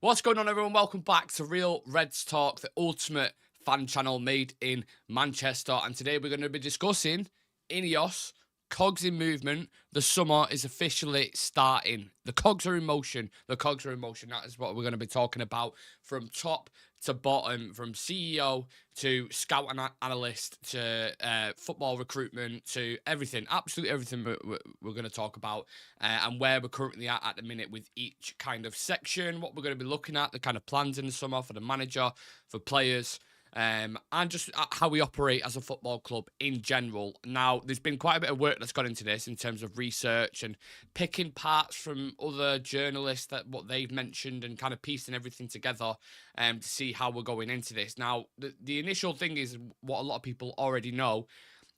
What's going on, everyone? Welcome back to Real Reds Talk, the ultimate fan channel made in Manchester. And today we're going to be discussing Ineos, cogs in movement. The summer is officially starting. The cogs are in motion. The cogs are in motion. That is what we're going to be talking about from top to bottom, from CEO to scout and analyst to football recruitment to everything. Absolutely everything we're going to talk about and where we're currently at the minute with each kind of section, what we're going to be looking at, the kind of plans in the summer for the manager, for players, and just how we operate as a football club in general. Now, there's been quite a bit of work that's gone into this in terms of research and picking parts from other journalists that what they've mentioned and kind of piecing everything together to see how we're going into this. Now, the initial thing is what a lot of people already know.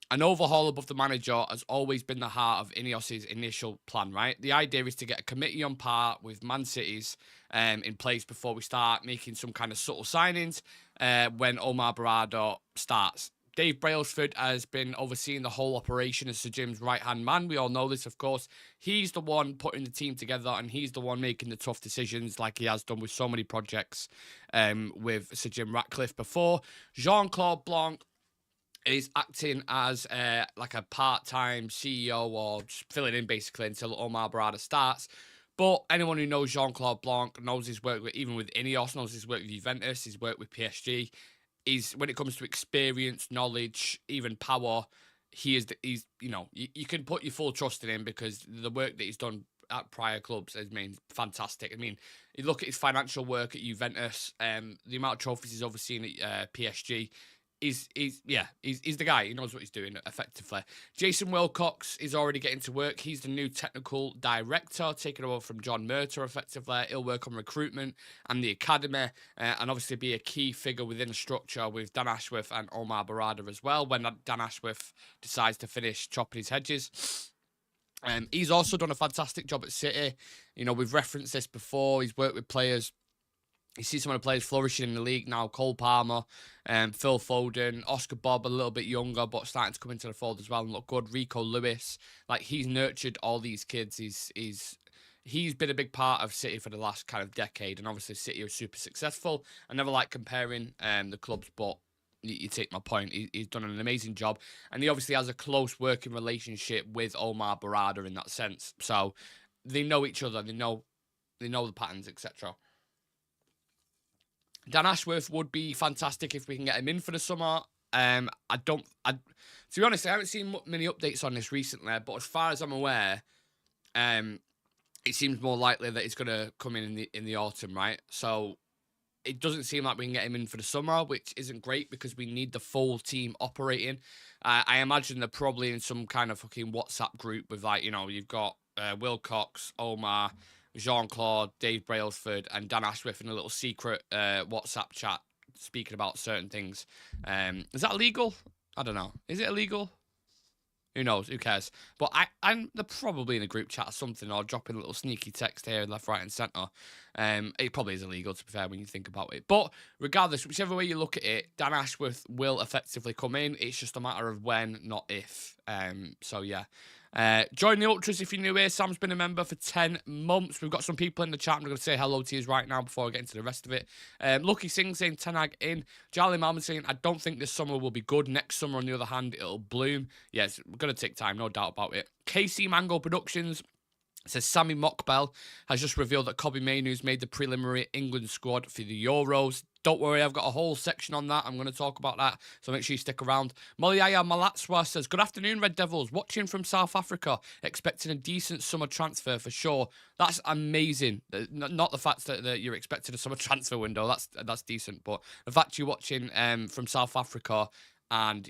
An overhaul above the manager has always been the heart of Ineos' initial plan, right? The idea is to get a committee on par with Man City's in place before we start making some kind of subtle signings when Omar Barada starts. Dave Brailsford has been overseeing the whole operation as Sir Jim's right-hand man. We all know this, of course. He's the one putting the team together, and he's the one making the tough decisions like he has done with so many projects with Sir Jim Ratcliffe before. Jean-Claude Blanc is acting as like a part-time CEO or just filling in basically until Omar Barada starts. But anyone who knows Jean-Claude Blanc knows his work with, even with Ineos, knows his work with Juventus, his work with PSG. When it comes to experience, knowledge, even power, he's you can put your full trust in him because the work that he's done at prior clubs has been fantastic. I mean, you look at his financial work at Juventus, the amount of trophies he's overseen at PSG. He's the guy. He knows what he's doing effectively. Jason Wilcox is already getting to work. He's the new technical director, taking over from John Murter effectively. He'll work on recruitment and the academy, and obviously be a key figure within the structure with Dan Ashworth and Omar Barada as well when Dan Ashworth decides to finish chopping his hedges. He's also done a fantastic job at City. You know, we've referenced this before. He's worked with players. You see some of the players flourishing in the league now. Cole Palmer, Phil Foden, Oscar Bob, a little bit younger, but starting to come into the fold as well and look good. Rico Lewis, like he's nurtured all these kids. He's been a big part of City for the last kind of decade, and obviously City are super successful. I never like comparing the clubs, but you take my point. He's done an amazing job, and he obviously has a close working relationship with Omar Barada in that sense. So they know each other. They know the patterns, etc. Dan Ashworth would be fantastic if we can get him in for the summer. To be honest, I haven't seen many updates on this recently, but as far as I'm aware, it seems more likely that he's going to come in the autumn, right? So it doesn't seem like we can get him in for the summer, which isn't great because we need the full team operating. I imagine they're probably in some kind of fucking WhatsApp group with you've got Wilcox, Omar, Jean-Claude, Dave Brailsford, and Dan Ashworth in a little secret WhatsApp chat speaking about certain things. Is that illegal? I don't know. Is it illegal? Who knows? Who cares? But they're probably in a group chat or something, or dropping a little sneaky text here, left, right, and centre. It probably is illegal, to be fair, when you think about it. But regardless, whichever way you look at it, Dan Ashworth will effectively come in. It's just a matter of when, not if. So yeah. Join the Ultras if you're new here. Sam's been a member for 10 months. We've got some people in the chat. I'm going to say hello to you right now before I get into the rest of it. Lucky Singh saying Tanag in. Charlie Malman saying, I don't think this summer will be good. Next summer, on the other hand, it'll bloom. Yes, it's going to take time, no doubt about it. KC Mango Productions says Sammy Mockbell has just revealed that Kobbie Mainoo's made the preliminary England squad for the Euros. Don't worry, I've got a whole section on that. I'm going to talk about that, so make sure you stick around. Moliaya Malatswa says, good afternoon, Red Devils. Watching from South Africa. Expecting a decent summer transfer for sure. That's amazing. Not the fact that you're expecting a summer transfer window. That's decent. But the fact you're watching from South Africa and,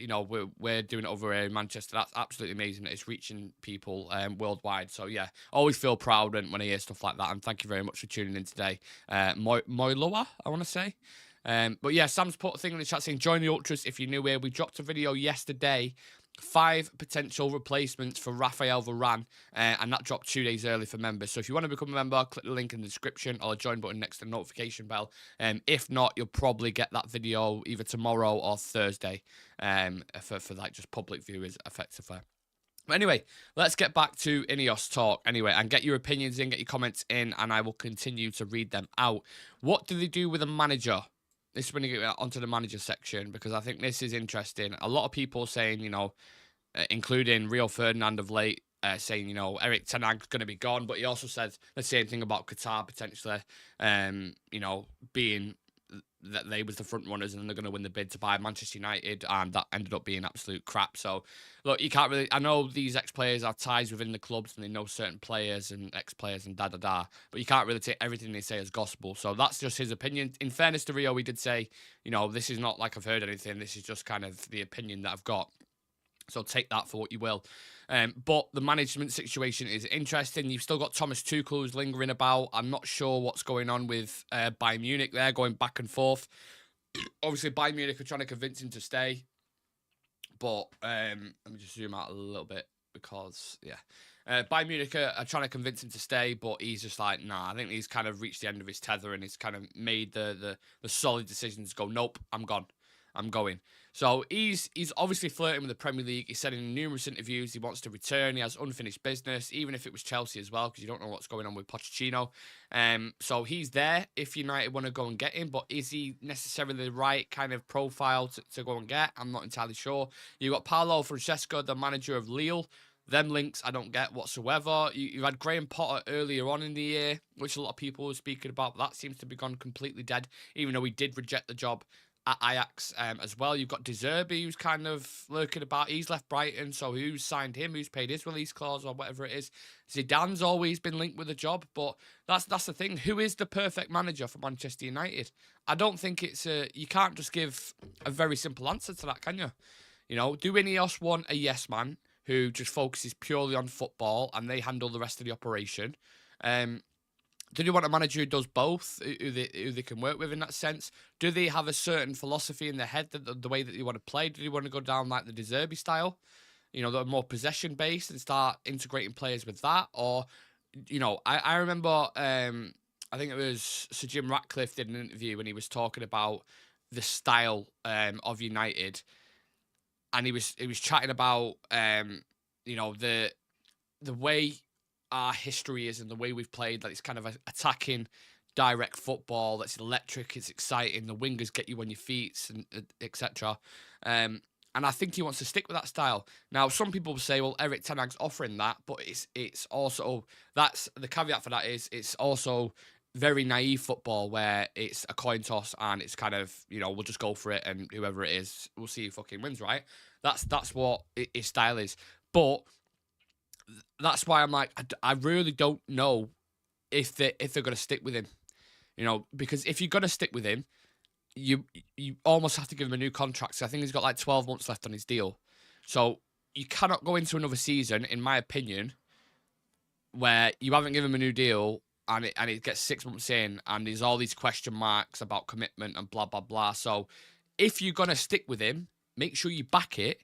we're doing it over here in Manchester. That's absolutely amazing that it's reaching people worldwide. So, yeah, always feel proud when I hear stuff like that. And thank you very much for tuning in today. Moiloa, I want to say. But yeah, Sam's put a thing in the chat saying, join the Ultras if you're new here. We dropped a video yesterday, 5 potential replacements for Raphael Varane, and that dropped 2 days early for members. So if you want to become a member, click the link in the description or the join button next to the notification bell. If not, you'll probably get that video either tomorrow or Thursday for like just public viewers effectively. But anyway, let's get back to Ineos talk anyway and get your opinions in, get your comments in, and I will continue to read them out. What do they do with a manager? This is when you get onto the manager section, because I think this is interesting. A lot of people saying, including Rio Ferdinand of late, saying, Eric Ten Hag's going to be gone, but he also said the same thing about Qatar potentially, being that they was the front runners and they're going to win the bid to buy Manchester United, and that ended up being absolute crap. So, look, you can't really... I know these ex-players have ties within the clubs and they know certain players and ex-players and da-da-da, but you can't really take everything they say as gospel. So that's just his opinion. In fairness to Rio, he did say, this is not like I've heard anything. This is just kind of the opinion that I've got. So take that for what you will. But the management situation is interesting. You've still got Thomas Tuchel who's lingering about. I'm not sure what's going on with Bayern Munich there, going back and forth. Obviously, Bayern Munich are trying to convince him to stay. But let me just zoom out a little bit because, Bayern Munich are trying to convince him to stay, but he's just like, nah, I think he's kind of reached the end of his tether and he's kind of made the solid decisions to go, nope, I'm gone. I'm going. So he's obviously flirting with the Premier League. He said in numerous interviews he wants to return. He has unfinished business, even if it was Chelsea as well, because you don't know what's going on with Pochettino. So he's there if United want to go and get him, but is he necessarily the right kind of profile to go and get? I'm not entirely sure. You've got Paulo Francesco, the manager of Lille. Them links I don't get whatsoever. You had Graham Potter earlier on in the year, which a lot of people were speaking about. That seems to be gone completely dead, even though he did reject the job at Ajax as well. You've got De Zerbi, who's kind of lurking about. He's left Brighton, so who's signed him? Who's paid his release clause or whatever it is? Zidane's always been linked with a job, but that's the thing. Who is the perfect manager for Manchester United? I don't think you can't just give a very simple answer to that, can you? Do Ineos want a yes man who just focuses purely on football and they handle the rest of the operation? Do they want a manager who does both, who they can work with in that sense? Do they have a certain philosophy in their head, the way that they want to play? Do they want to go down like the De Zerbi style, that are more possession-based and start integrating players with that? Or, I remember, I think it was Sir Jim Ratcliffe did an interview when he was talking about the style of United, and he was chatting about, the way our history is and the way we've played, like it's kind of attacking direct football that's electric, it's exciting, the wingers get you on your feet, and etc. And I think he wants to stick with that style. Now, some people will say, well, Eric Ten Hag's offering that, but it's also, that's the caveat for that is it's also very naive football where it's a coin toss and it's kind of, we'll just go for it and whoever it is, we'll see who fucking wins, right? That's what his style is. But that's why I'm like, I really don't know if they're going to stick with him, because if you're going to stick with him, you almost have to give him a new contract. So I think he's got like 12 months left on his deal. So you cannot go into another season, in my opinion, where you haven't given him a new deal and it gets 6 months in and there's all these question marks about commitment and blah, blah, blah. So if you're going to stick with him, make sure you back it,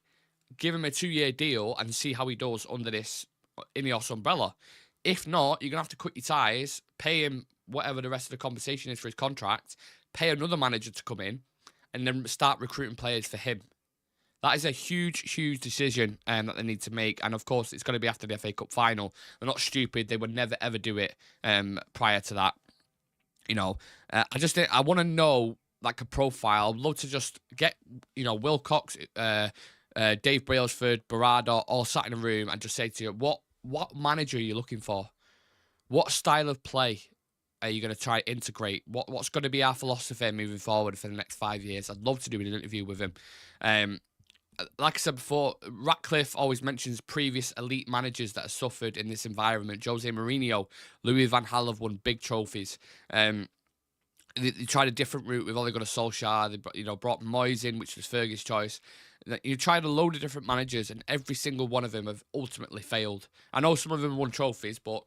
give him a 2-year deal and see how he does under this Ineos umbrella. If not, you're going to have to cut your ties, pay him whatever the rest of the compensation is for his contract, pay another manager to come in, and then start recruiting players for him. That is a huge, huge decision that they need to make. And of course, it's going to be after the FA Cup final. They're not stupid. They would never, ever do it prior to that. I just think I want to know like a profile. I'd love to just get, Wilcox, Dave Brailsford, Barada, all sat in a room and just say to you, what manager are you looking for? What style of play are you going to try to integrate? What's going to be our philosophy moving forward for the next 5 years? I'd love to do an interview with him. Like I said before, Ratcliffe always mentions previous elite managers that have suffered in this environment. Jose Mourinho, Louis van Gaal have won big trophies. They tried a different route with Ole Gunnar Solskjaer. They brought Moyes in, which was Fergie's choice. You tried a load of different managers, and every single one of them have ultimately failed. I know some of them won trophies, but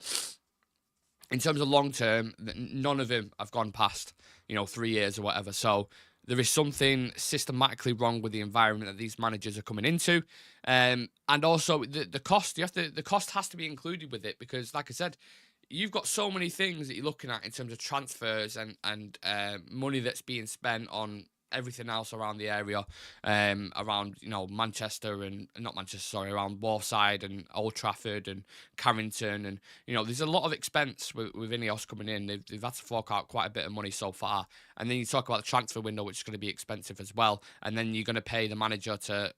in terms of long term, none of them have gone past 3 years or whatever. So there is something systematically wrong with the environment that these managers are coming into, and also the cost. The cost has to be included with it because, like I said, you've got so many things that you're looking at in terms of transfers and money that's being spent on everything else around the area, around, you know, Manchester and not Manchester, sorry, around Warside and Old Trafford and Carrington, and you know, there's a lot of expense with Ineos coming in. They've had to fork out quite a bit of money so far, and then you talk about the transfer window, which is going to be expensive as well, and then you're going to pay the manager to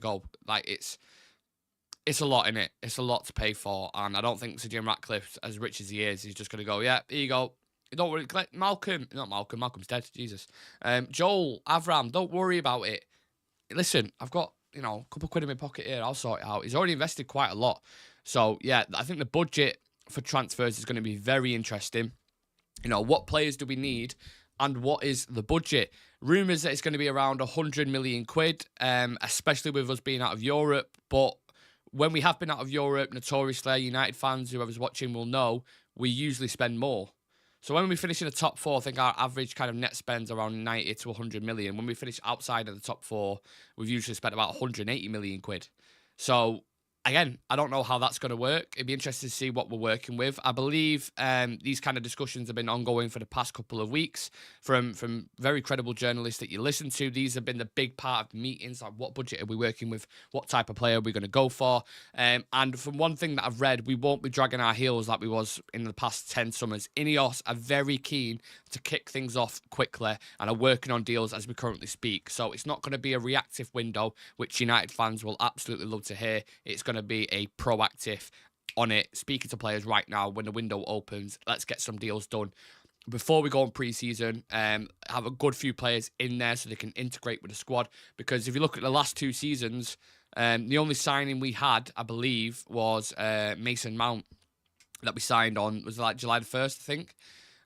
go. Like, it's a lot in it. It's a lot to pay for, and I don't think Sir Jim Ratcliffe, as rich as he is, he's just going to go, yeah, here you go. Don't worry, Malcolm's dead, Jesus. Joel, Avram, don't worry about it. Listen, I've got, you know, a couple of quid in my pocket here. I'll sort it out. He's already invested quite a lot. So, yeah, I think the budget for transfers is going to be very interesting. You know, what players do we need and what is the budget? Rumours that it's going to be around 100 million quid, especially with us being out of Europe. But when we have been out of Europe, notoriously, United fans, whoever's watching will know, we usually spend more. So when we finish in the top four, I think our average kind of net spend's around 90 to 100 million. When we finish outside of the top four, we've usually spent about 180 million quid. So, again, I don't know how that's going to work. It'd be interesting to see what we're working with. I believe these kind of discussions have been ongoing for the past couple of weeks from very credible journalists that you listen to. These have been the big part of the meetings, like what budget are we working with, what type of player are we going to go for. And from one thing that I've read, we won't be dragging our heels like we was in the past 10 summers. Ineos are very keen to kick things off quickly and are working on deals as we currently speak. So it's not going to be a reactive window, which United fans will absolutely love to hear. It's going to be a proactive on it, speaking to players right now when the window opens. Let's get some deals done before we go on pre-season. Have a good few players in there so they can integrate with the squad, because if you look at the last 2 seasons, the only signing we had, I believe, was Mason Mount that we signed on, was like July the 1st, I think,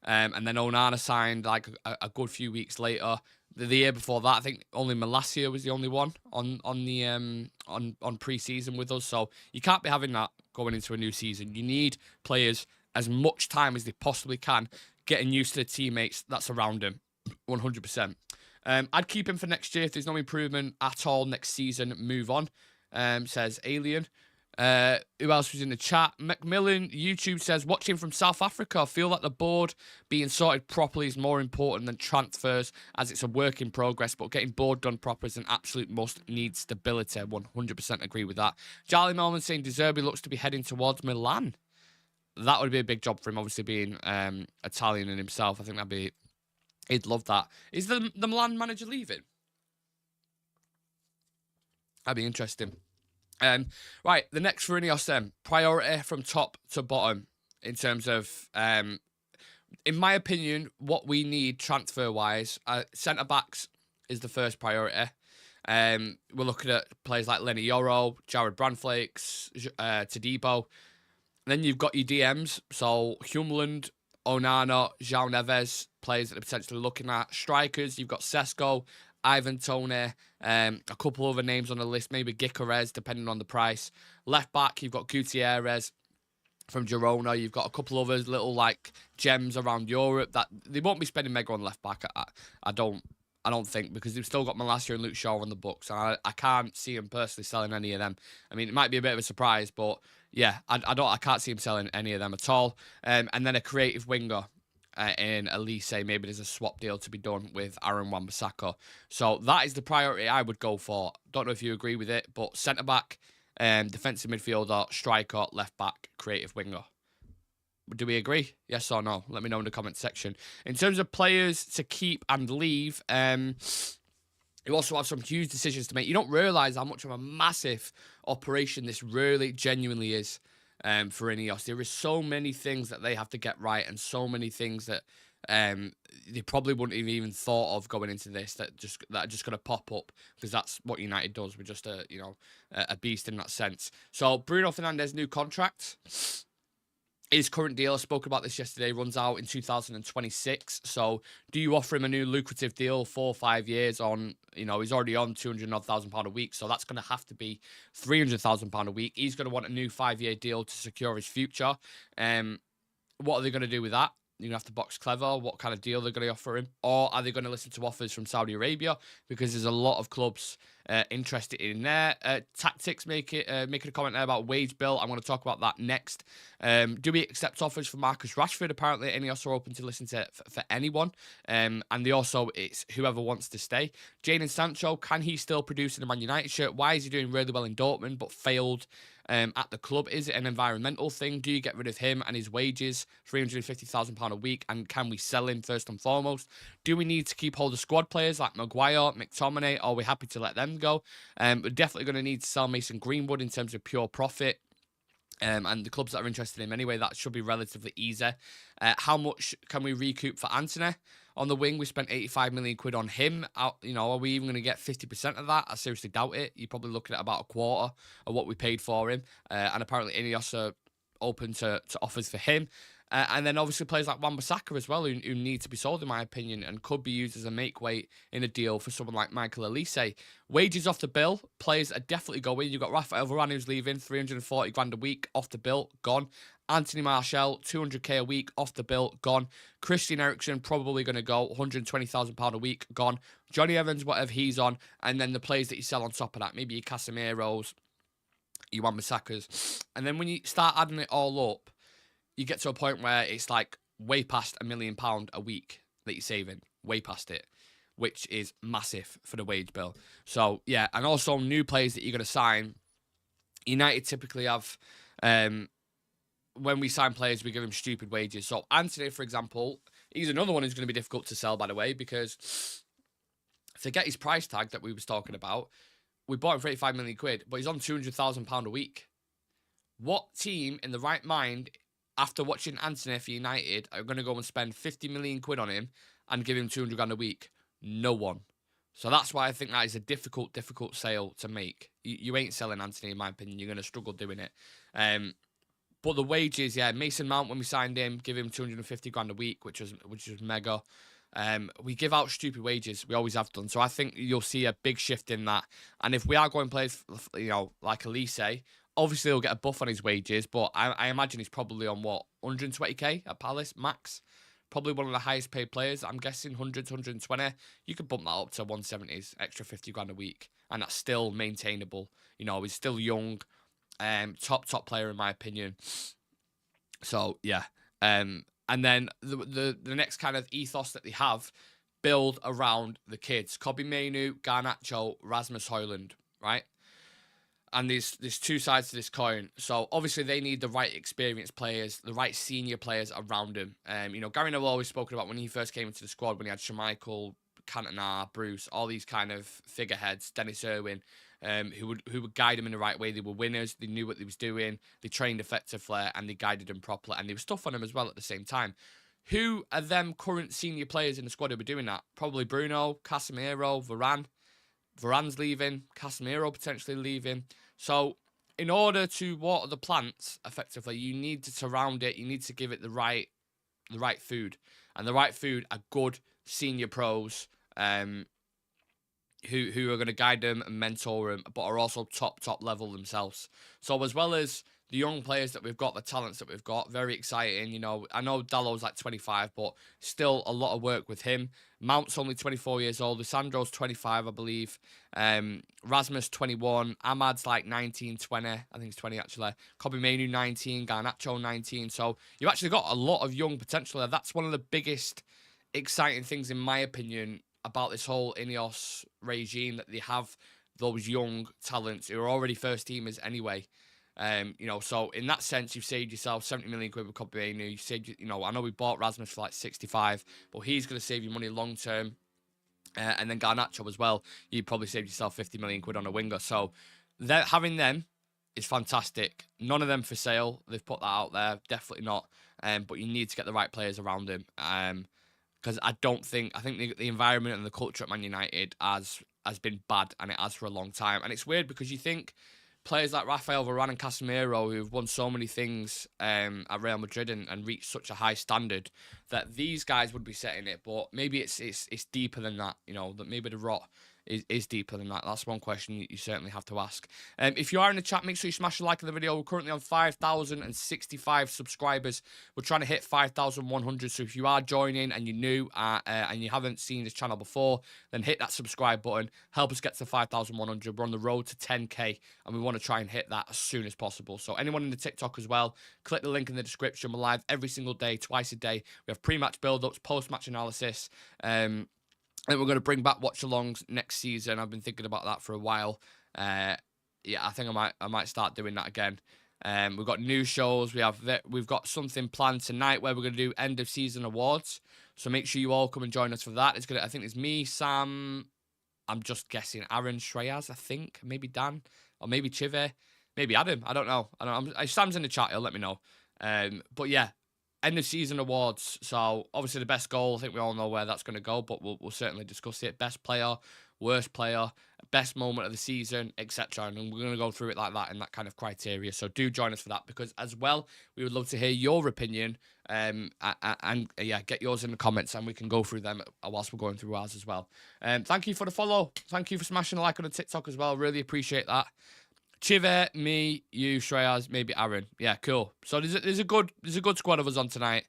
and then Onana signed like a good few weeks later. The year before that, I think only Malacia was the only one on pre-season with us. So you can't be having that going into a new season. You need players as much time as they possibly can, getting used to the teammates that surround him, 100%. I'd keep him for next year. If there's no improvement at all next season, move on, says Alien. Who else was in the chat? Macmillan, YouTube says, watching from South Africa, I feel like the board being sorted properly is more important than transfers, as it's a work in progress, but getting board done proper is an absolute must. Need stability. 100% agree with that. Charlie Melman saying De Zerbi looks to be heading towards Milan. That would be a big job for him, obviously being Italian in himself. I think he'd love that. Is the Milan manager leaving? That'd be interesting. Right, the next for Ineos then. Priority from top to bottom in terms of, in my opinion, what we need transfer-wise. Centre-backs is the first priority. We're looking at players like Lenny Yoro, Jared Brandflakes, Tadibo. Then you've got your DMs, so Humland, Onana, João Neves, players that are potentially looking at. Strikers, you've got Sesko, Ivan Toney, a couple other names on the list, maybe Gyökeres, depending on the price. Left back, you've got Gutierrez from Girona. You've got a couple others, little like gems around Europe that they won't be spending mega on left back. I don't think, because they've still got Malacia and Luke Shaw on the books, and I can't see him personally selling any of them. I mean, it might be a bit of a surprise, but yeah, I can't see him selling any of them at all. And then a creative winger. In Elise, maybe there's a swap deal to be done with Aaron Wan-Bissaka. So that is the priority I would go for. Don't know if you agree with it, but centre-back, defensive midfielder, striker, left-back, creative winger. Do we agree? Yes or no? Let me know in the comment section. In terms of players to keep and leave, you also have some huge decisions to make. You don't realise how much of a massive operation this really genuinely is. For Ineos, there is so many things that they have to get right, and so many things that they probably wouldn't have even thought of going into this that are just going to pop up, because that's what United does. We're just a beast in that sense. So Bruno Fernandes' new contract, his current deal, I spoke about this yesterday, runs out in 2026. So do you offer him a new lucrative deal, 4 or 5 years on, he's already on £200,000 a week. So that's going to have to be £300,000 a week. He's going to want a new 5-year deal to secure his future. What are they going to do with that? You're going to have to box clever what kind of deal they're going to offer him. Or are they going to listen to offers from Saudi Arabia? Because there's a lot of clubs interested in there. Tactics making a comment there about wage bill. I'm going to talk about that next. Do we accept offers for Marcus Rashford? Apparently, Ineos are open to listen to for anyone. And they also, it's whoever wants to stay. Jadon Sancho, can he still produce in a Man United shirt? Why is he doing really well in Dortmund but failed at the club? Is it an environmental thing? Do you get rid of him and his wages, £350,000 a week, and can we sell him first and foremost? Do we need to keep hold of squad players like Maguire, McTominay, or are we happy to let them go? We're definitely going to need to sell Mason Greenwood in terms of pure profit. And the clubs that are interested in him anyway, that should be relatively easy. How much can we recoup for Antony? On the wing, we spent 85 million quid on him. Are we even going to get 50% of that? I seriously doubt it. You're probably looking at about a quarter of what we paid for him. And apparently Ineos are open to offers for him. And then obviously players like Wan-Bissaka as well, who need to be sold, in my opinion, and could be used as a make-weight in a deal for someone like Michael Olise. Wages off the bill, players are definitely going. You've got Rafael Varane, who's leaving, 340 grand a week, off the bill, gone. Anthony Martial, 200k a week, off the bill, gone. Christian Eriksen, probably going to go, £120,000 a week, gone. Johnny Evans, whatever he's on, and then the players that you sell on top of that, maybe your Casemiros, your Wan-Bissakas. And then when you start adding it all up, you get to a point where it's like way past £1 million a week that you're saving, way past it, which is massive for the wage bill. So, yeah, and also new players that you're going to sign. United typically have, when we sign players, we give them stupid wages. So, Antony, for example, he's another one who's going to be difficult to sell, by the way, because forget his price tag that we was talking about. We bought him for 85 million quid, but he's on £200,000 a week. What team in the right mind, after watching Antony for United, are going to go and spend 50 million quid on him and give him 200 grand a week? No one. So that's why I think that is a difficult sale to make. You ain't selling Antony, in my opinion. You're going to struggle doing it. But the wages, yeah, Mason Mount, when we signed him, give him 250 grand a week, which was mega. We give out stupid wages. We always have done. So I think you'll see a big shift in that. And if we are going to play, like Olise, obviously he'll get a buff on his wages, but I imagine he's probably on, 120k at Palace, max? Probably one of the highest paid players. I'm guessing 100 to 120. You could bump that up to 170s, extra 50 grand a week, and that's still maintainable. He's still young, top player in my opinion. So, yeah. And then the next kind of ethos that they have, build around the kids. Kobbie Mainoo, Garnacho, Rasmus Højlund, right? And there's two sides to this coin. So obviously they need the right experienced players, the right senior players around him. Gary Neville always spoken about when he first came into the squad, when he had Schmeichel, Cantona, Bruce, all these kind of figureheads, Dennis Irwin, who would guide him in the right way. They were winners. They knew what they was doing. They trained effectively and they guided him properly. And they were tough on him as well at the same time. Who are them current senior players in the squad who were doing that? Probably Bruno, Casemiro, Varane. Varane's leaving, Casemiro potentially leaving. So in order to water the plants effectively, you need to surround it. You need to give it the right food. And the right food are good senior pros who are going to guide them and mentor them, but are also top level themselves. So as well as the young players that we've got, the talents that we've got, very exciting. I know Dallow's like 25, but still a lot of work with him. Mount's only 24 years old. Lisandro's 25, I believe. Rasmus, 21. Ahmad's like 19, 20. I think it's 20, actually. Kobbie Mainoo, 19. Garnacho, 19. So you've actually got a lot of young potential there. That's one of the biggest exciting things, in my opinion, about this whole Ineos regime, that they have those young talents who are already first teamers anyway. So in that sense, you've saved yourself 70 million quid with Kobbie Mainoo. You saved, I know we bought Rasmus for like 65, but he's going to save you money long term. And then Garnacho as well, you probably saved yourself 50 million quid on a winger. So having them is fantastic. None of them for sale. They've put that out there. Definitely not. But you need to get the right players around him. Because I think the environment and the culture at Man United has been bad, and it has for a long time. And it's weird because you think players like Rafael Varane and Casemiro, who've won so many things at Real Madrid and reached such a high standard, that these guys would be setting it. But maybe it's deeper than that. That maybe the rot is deeper than that? That's one question you certainly have to ask. If you are in the chat, make sure you smash a like on the video. We're currently on 5,065 subscribers. We're trying to hit 5,100. So if you are joining and you're new and you haven't seen this channel before, then hit that subscribe button. Help us get to 5,100. We're on the road to 10K, and we want to try and hit that as soon as possible. So anyone in the TikTok as well, click the link in the description. We're live every single day, twice a day. We have pre-match build-ups, post-match analysis. And we're going to bring back watch-alongs next season. I've been thinking about that for a while. Yeah, I think I might start doing that again. We've got new shows. We've got something planned tonight where we're going to do end of season awards. So make sure you all come and join us for that. I think it's me, Sam. I'm just guessing Aaron, Shreyas, I think, maybe Dan, or maybe Chive, maybe Adam. I don't know. Sam's in the chat. He'll let me know. But yeah. End of season awards. So obviously the best goal, I think we all know where that's going to go, but we'll certainly discuss it. Best player, worst player, best moment of the season, etc. And we're going to go through it like that in that kind of criteria. So do join us for that, because as well, we would love to hear your opinion. And yeah, get yours in the comments and we can go through them whilst we're going through ours as well. Thank you for the follow. Thank you for smashing a like on the TikTok as well. Really appreciate that. Chive, me, you, Shreyas, maybe Aaron. Yeah, cool. So there's a good squad of us on tonight,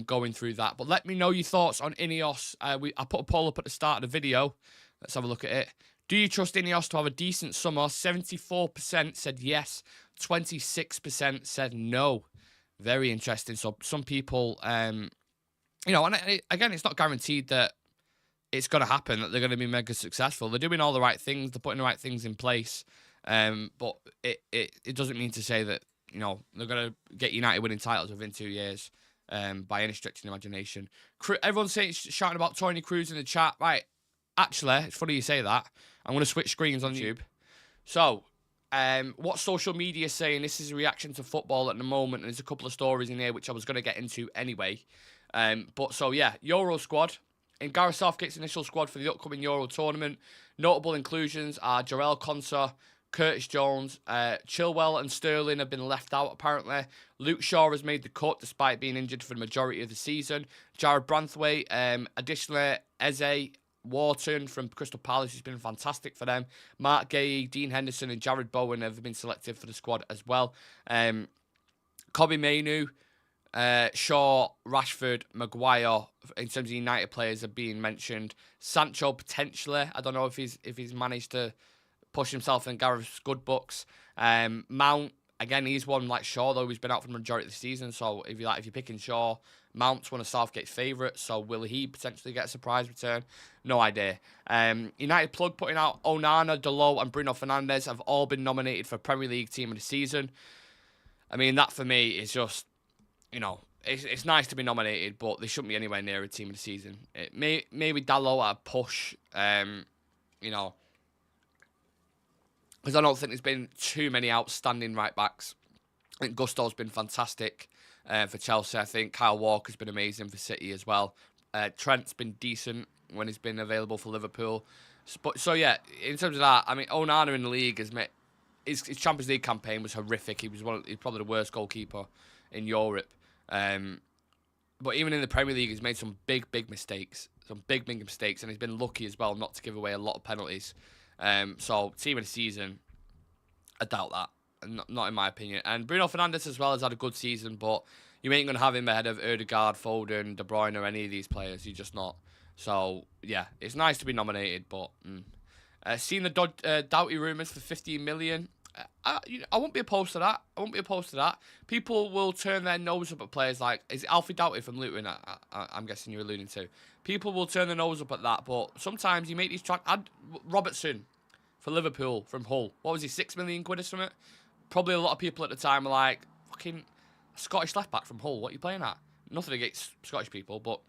going through that. But let me know your thoughts on Ineos. I put a poll up at the start of the video. Let's have a look at it. Do you trust Ineos to have a decent summer? 74% said yes. 26% said no. Very interesting. So some people, and again, it's not guaranteed that it's going to happen, that they're going to be mega successful. They're doing all the right things. They're putting the right things in place. But it doesn't mean to say that, they're going to get United winning titles within 2 years, by any stretch of the imagination. Everyone's shouting about Tony Cruz in the chat. Right, actually, it's funny you say that. I'm going to switch screens on YouTube. So, what social media is saying, this is a reaction to football at the moment, and there's a couple of stories in here which I was going to get into anyway. But so, yeah, Euro squad. In Gareth Southgate's initial squad for the upcoming Euro tournament, notable inclusions are Jarell Konsa, Curtis Jones, Chilwell and Sterling have been left out apparently. Luke Shaw has made the cut despite being injured for the majority of the season. Jared Branthwaite, additionally Eze Wharton from Crystal Palace has been fantastic for them. Mark Gay, Dean Henderson and Jared Bowen have been selected for the squad as well. Kobe Mainu, Shaw, Rashford, Maguire, in terms of United players, are being mentioned. Sancho potentially. I don't know if he's managed to push himself in Gareth's good books. Mount, again, he's one like Shaw, though he's been out for the majority of the season. So if you're picking Shaw, Mount's one of Southgate's favourites. So will he potentially get a surprise return? No idea. United Plug putting out Onana, Dalot and Bruno Fernandes have all been nominated for Premier League Team of the Season. I mean, that for me is just, it's nice to be nominated, but they shouldn't be anywhere near a Team of the Season. Maybe Dalot at a push, because I don't think there's been too many outstanding right-backs. I think Gusto's been fantastic for Chelsea. I think Kyle Walker's been amazing for City as well. Trent's been decent when he's been available for Liverpool. So yeah, in terms of that, I mean, Onana in the league his Champions League campaign was horrific. He's probably the worst goalkeeper in Europe. But even in the Premier League, he's made some big mistakes. And he's been lucky as well not to give away a lot of penalties. So, Team of the Season, I doubt that. Not in my opinion. And Bruno Fernandes as well has had a good season, but you ain't going to have him ahead of Ødegaard, Foden, De Bruyne, or any of these players. You're just not. So, yeah, it's nice to be nominated, but... Seen the Doughty rumours for 15 million. I won't be opposed to that. People will turn their nose up at players like... Is it Alfie Doughty from Luton? I'm guessing you're alluding to. People will turn their nose up at that, but sometimes you make these... Robertson for Liverpool from Hull. What was he, 6 million quid or something? Probably a lot of people at the time were like, fucking Scottish left-back from Hull, what are you playing at? Nothing against Scottish people, but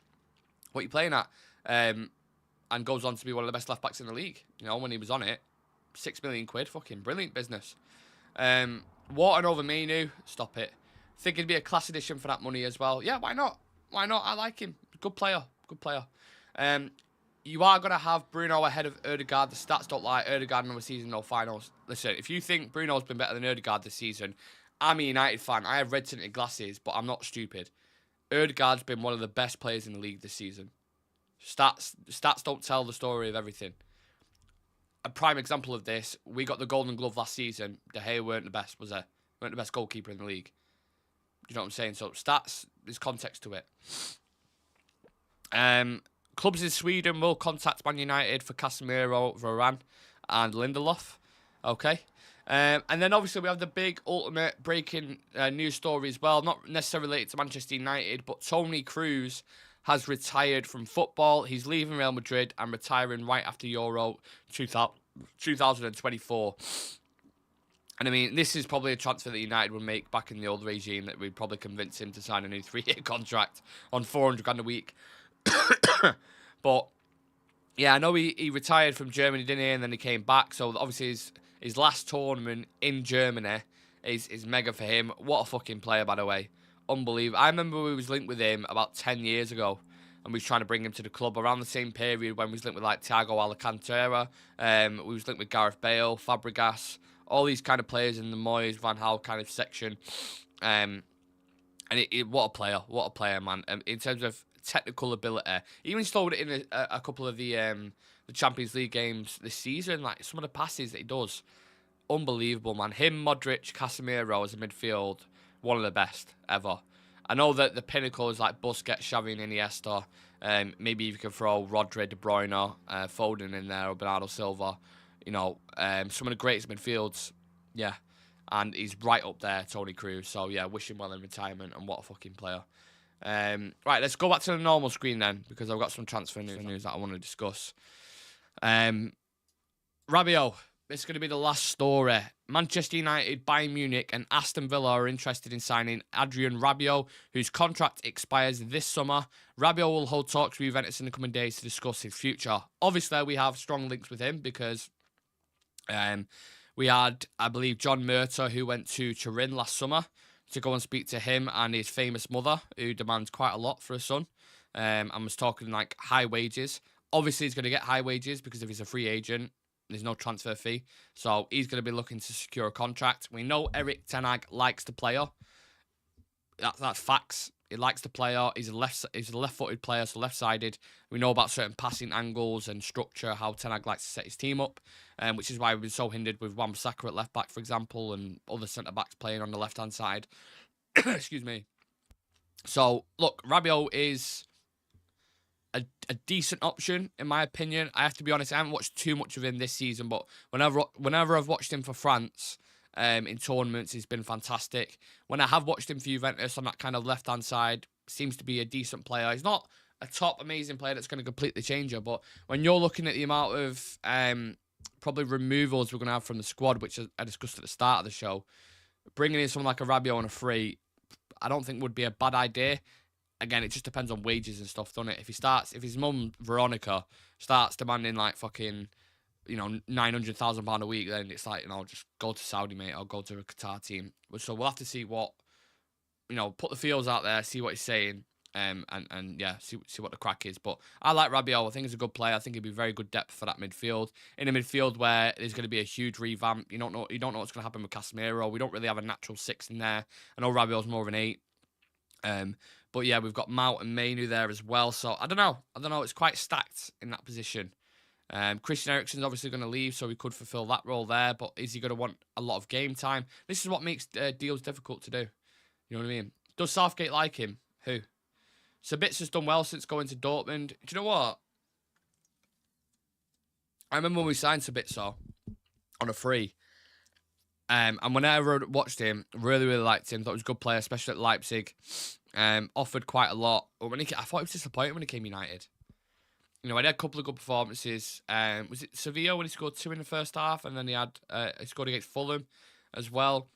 what are you playing at? And goes on to be one of the best left-backs in the league. When he was on it, 6 million quid, fucking brilliant business. Wharton over Mainu, stop it. Think it'd be a class edition for that money as well. Yeah, why not? I like him. Good player. You are going to have Bruno ahead of Ødegaard. The stats don't lie. Ødegaard in the season, no finals. Listen, if you think Bruno's been better than Ødegaard this season, I'm a United fan. I have red-tinted glasses, but I'm not stupid. Ødegaard's been one of the best players in the league this season. Stats don't tell the story of everything. a prime example of this. We got the Golden Glove last season. De Gea weren't the best, was he? Weren't the best goalkeeper in the league. Do you know what I'm saying? So stats, there's context to it. Clubs in Sweden will contact Man United for Casemiro, Varane, and Lindelof. Okay. And then obviously we have the big ultimate breaking news story as well. Not necessarily related to Manchester United, but Toni Kroos has retired from football. He's leaving Real Madrid and retiring right after Euro 2024. And I mean, this is probably a transfer that United would make back in the old regime that would probably convince him to sign a new 3-year contract on 400 grand a week. But yeah, I know he retired from Germany, didn't he? And then he came back. So obviously his last tournament in Germany is mega for him. What a fucking player, by the way. Unbelievable. I remember we was linked with him about 10 years ago. And we was trying to bring him to the club around the same period when we was linked with like Thiago Alcantara. We was linked with Gareth Bale, Fabregas, all these kind of players in the Moyes, Van Gaal kind of section. And what a player, man. In terms of technical ability, he even stole it in a couple of the Champions League games this season. Like some of the passes that he does, unbelievable, man. Him, Modric, Casemiro as a midfield, one of the best ever. I know that the pinnacle is like Busquets, Xavi, and Iniesta. Maybe you can throw Rodri, De Bruyne, Foden in there, or Bernardo Silva. You know, some of the greatest midfields. Yeah. And he's right up there, Toni Kroos. So, yeah, wish him well in retirement, and what a fucking player. Right, let's go back to the normal screen then, because I've got some transfer news that I want to discuss. Rabiot, this is going to be the last story. Manchester United, Bayern Munich, and Aston Villa are interested in signing Adrian Rabiot, whose contract expires this summer. Rabiot will hold talks with Juventus in the coming days to discuss his future. Obviously, we have strong links with him because we had, I believe, John Murta, who went to Turin last summer to go and speak to him and his famous mother, who demands quite a lot for a son, and was talking like high wages. Obviously, he's going to get high wages because if he's a free agent, there's no transfer fee. So he's going to be looking to secure a contract. We know Erik ten Hag likes the player. That's facts. He likes the player. He's a left-footed player, so left-sided. We know about certain passing angles and structure, how ten Hag likes to set his team up, which is why we've been so hindered with Wan-Bissaka at left-back, for example, and other centre-backs playing on the left-hand side. Excuse me. So, look, Rabiot is a decent option, in my opinion. I have to be honest, I haven't watched too much of him this season, but whenever I've watched him for France, in tournaments, he's been fantastic. When I have watched him for Juventus on that kind of left-hand side, seems to be a decent player. He's not a top amazing player that's going to completely change you, but when you're looking at the amount of probably removals we're going to have from the squad, which I discussed at the start of the show, bringing in someone like a Rabiot on a free, I don't think would be a bad idea. Again, it just depends on wages and stuff, doesn't it? If his mum, Veronica, starts demanding like fucking, £900,000 a week, then it's like, just go to Saudi, mate, or go to a Qatar team. So we'll have to see what, put the feels out there, see what he's saying, and yeah, see what the crack is. But I like Rabiot. I think he's a good player. I think he'd be very good depth for that midfield. In a midfield where there's going to be a huge revamp. You don't know what's going to happen with Casemiro. We don't really have a natural 6 in there. I know Rabiot's more of an 8. But yeah, we've got Mount and Mainu there as well. So I don't know. It's quite stacked in that position. Christian Eriksen's obviously going to leave, so he could fulfill that role there. But is he going to want a lot of game time? This is what makes deals difficult to do. You know what I mean? Does Southgate like him? Who? Sabitza's done well since going to Dortmund. Do you know what? I remember when we signed Sabitzer on a free. And whenever I watched him, really, really liked him. Thought he was a good player, especially at Leipzig. Offered quite a lot. But I thought he was disappointed when he came United. He had a couple of good performances. Was it Sevilla when he scored 2 in the first half? And then he scored against Fulham as well.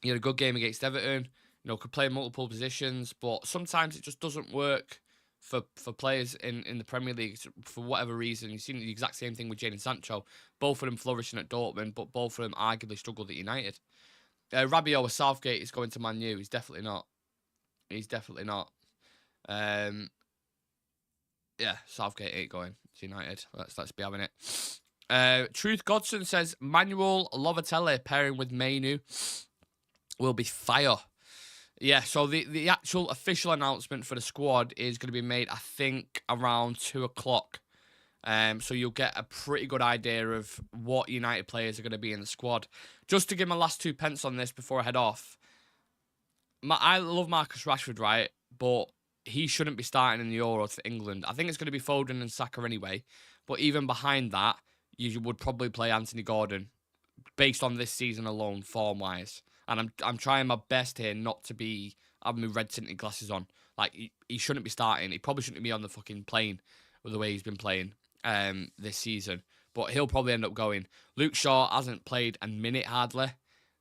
He had a good game against Everton. Could play in multiple positions. But sometimes it just doesn't work for players in the Premier League for whatever reason. You've seen the exact same thing with Jadon Sancho. Both of them flourishing at Dortmund, but both of them arguably struggled at United. Rabiot or Southgate is going to Man U. He's definitely not. Yeah, Southgate ain't going to United. Let's be having it. Truth Godson says Manuel Lovatelli pairing with Mainu will be fire. Yeah, so the actual official announcement for the squad is going to be made, I think, around 2 o'clock So you'll get a pretty good idea of what United players are going to be in the squad. Just to give my last 2 pence on this before I head off, I love Marcus Rashford, right? But he shouldn't be starting in the Euros for England. I think it's going to be Foden and Saka anyway. But even behind that, you would probably play Anthony Gordon based on this season alone, form-wise. And I'm trying my best here not to be having my red tinted glasses on. Like, he shouldn't be starting. He probably shouldn't be on the fucking plane with the way he's been playing this season. But he'll probably end up going. Luke Shaw hasn't played a minute hardly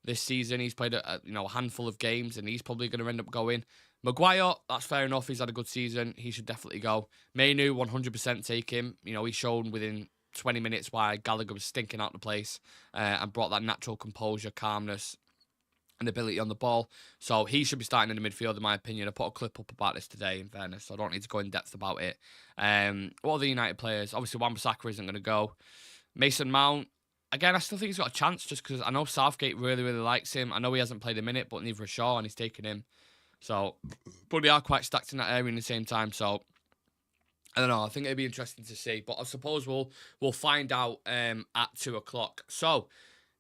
this season. He's played a handful of games, and he's probably going to end up going. Maguire, that's fair enough. He's had a good season. He should definitely go. Mainu, 100% take him. He's shown within 20 minutes why Gallagher was stinking out the place and brought that natural composure, calmness, and ability on the ball. So he should be starting in the midfield, in my opinion. I put a clip up about this today, in fairness, so I don't need to go in depth about it. What are the United players? Obviously, Wan-Bissaka isn't going to go. Mason Mount, again, I still think he's got a chance just because I know Southgate really, really likes him. I know he hasn't played a minute, but neither has Shaw, and he's taken him. So, but they are quite stacked in that area in the same time. So, I don't know. I think it'd be interesting to see. But I suppose we'll find out at 2 o'clock. So,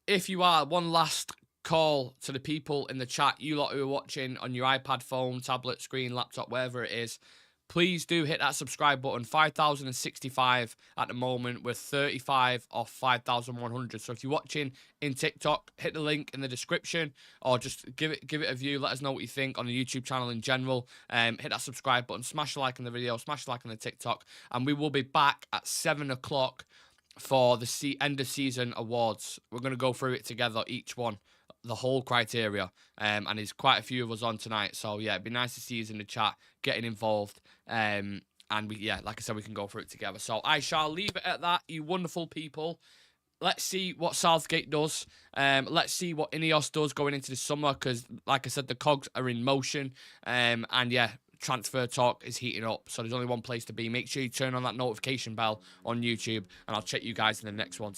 if you are, one last call to the people in the chat, you lot who are watching on your iPad, phone, tablet, screen, laptop, wherever it is, please do hit that subscribe button. 5,065 at the moment. We're 35 off 5,100. So if you're watching in TikTok, hit the link in the description or just give it a view. Let us know what you think on the YouTube channel in general. Hit that subscribe button. Smash a like on the video. Smash a like on the TikTok. And we will be back at 7 o'clock for the end of season awards. We're going to go through it together, each one, the whole criteria. And there's quite a few of us on tonight. So, yeah, it'd be nice to see you in the chat, getting involved. And, like I said, we can go through it together. So I shall leave it at that, you wonderful people. Let's see what Southgate does. Let's see what Ineos does going into the summer because, like I said, the cogs are in motion. And, yeah, transfer talk is heating up. So there's only one place to be. Make sure you turn on that notification bell on YouTube. And I'll check you guys in the next one.